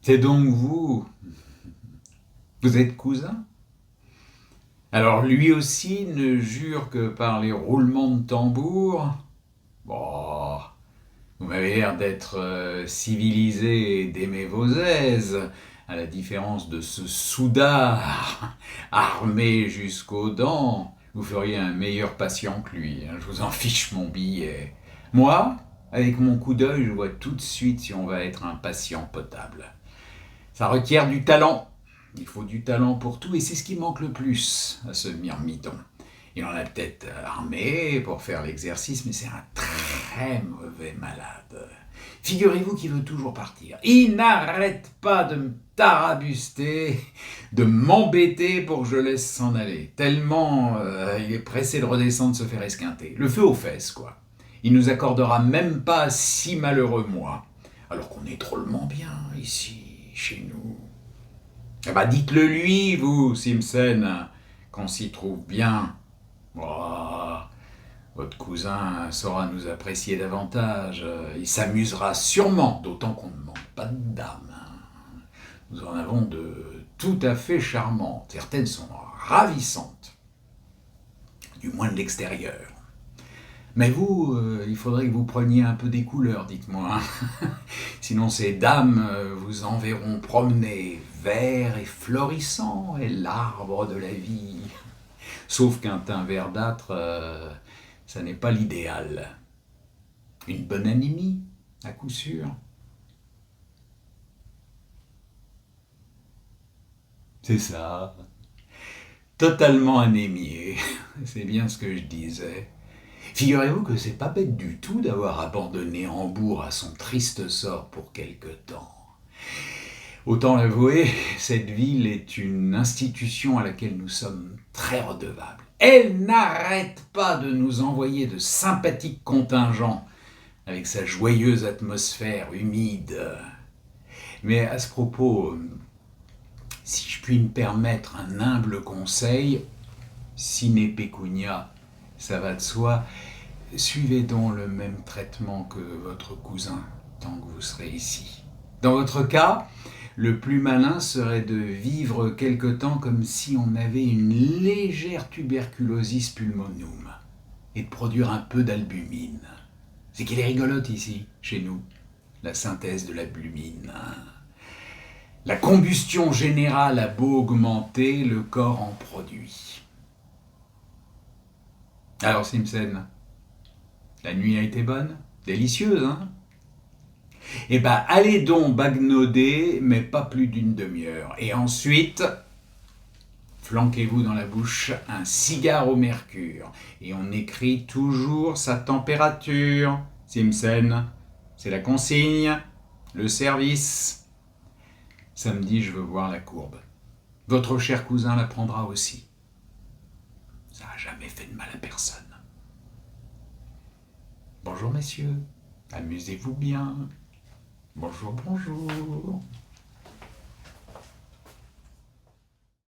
C'est donc vous. Vous êtes cousin? Alors lui aussi ne jure que par les roulements de tambour? Bon, vous m'avez l'air d'être civilisé et d'aimer vos aises, à la différence de ce soudard, armé jusqu'aux dents. Vous feriez un meilleur patient que lui, hein, je vous en fiche mon billet. Moi, avec mon coup d'œil, je vois tout de suite si on va être un patient potable. Ça requiert du talent. Il faut du talent pour tout et c'est ce qui manque le plus à ce myrmidon. Il en a peut-être armé pour faire l'exercice, mais c'est un très mauvais malade. Figurez-vous qu'il veut toujours partir. Il n'arrête pas de me tarabuster, de m'embêter pour que je laisse s'en aller. Tellement il est pressé de redescendre se faire esquinter. Le feu aux fesses, quoi. Il nous accordera même pas 6 malheureux mois. Alors qu'on est drôlement bien ici, chez nous. Eh ben dites-le lui, vous, Simpson, qu'on s'y trouve bien. Oh, votre cousin saura nous apprécier davantage. Il s'amusera sûrement, d'autant qu'on ne manque pas de dames. Nous en avons de tout à fait charmantes. Certaines sont ravissantes, du moins de l'extérieur. Mais vous, il faudrait que vous preniez un peu des couleurs, dites-moi. Sinon ces dames vous enverront promener, vert et florissant, et l'arbre de la vie. Sauf qu'un teint verdâtre, ça n'est pas l'idéal. Une bonne anémie, à coup sûr. C'est ça. Totalement anémié. C'est bien ce que je disais. Figurez-vous que c'est pas bête du tout d'avoir abandonné Hambourg à son triste sort pour quelque temps. Autant l'avouer, cette ville est une institution à laquelle nous sommes très redevables. Elle n'arrête pas de nous envoyer de sympathiques contingents avec sa joyeuse atmosphère humide. Mais à ce propos, si je puis me permettre un humble conseil, sine pecunia, ça va de soi, suivez donc le même traitement que votre cousin tant que vous serez ici. Dans votre cas, le plus malin serait de vivre quelque temps comme si on avait une légère tuberculosis pulmonum et de produire un peu d'albumine. C'est qu'elle est rigolote ici, chez nous, la synthèse de l'albumine. La combustion générale a beau augmenter, le corps en produit. Alors Simpson, la nuit a été bonne? Délicieuse, hein? Eh ben, allez donc bagnoder, mais pas plus d'une demi-heure. Et ensuite, flanquez-vous dans la bouche un cigare au mercure. Et on écrit toujours sa température. Simpson, c'est la consigne, le service. Samedi, je veux voir la courbe. Votre cher cousin la prendra aussi. Ça n'a jamais fait de mal à personne. Bonjour messieurs, amusez-vous bien. Bonjour, bonjour.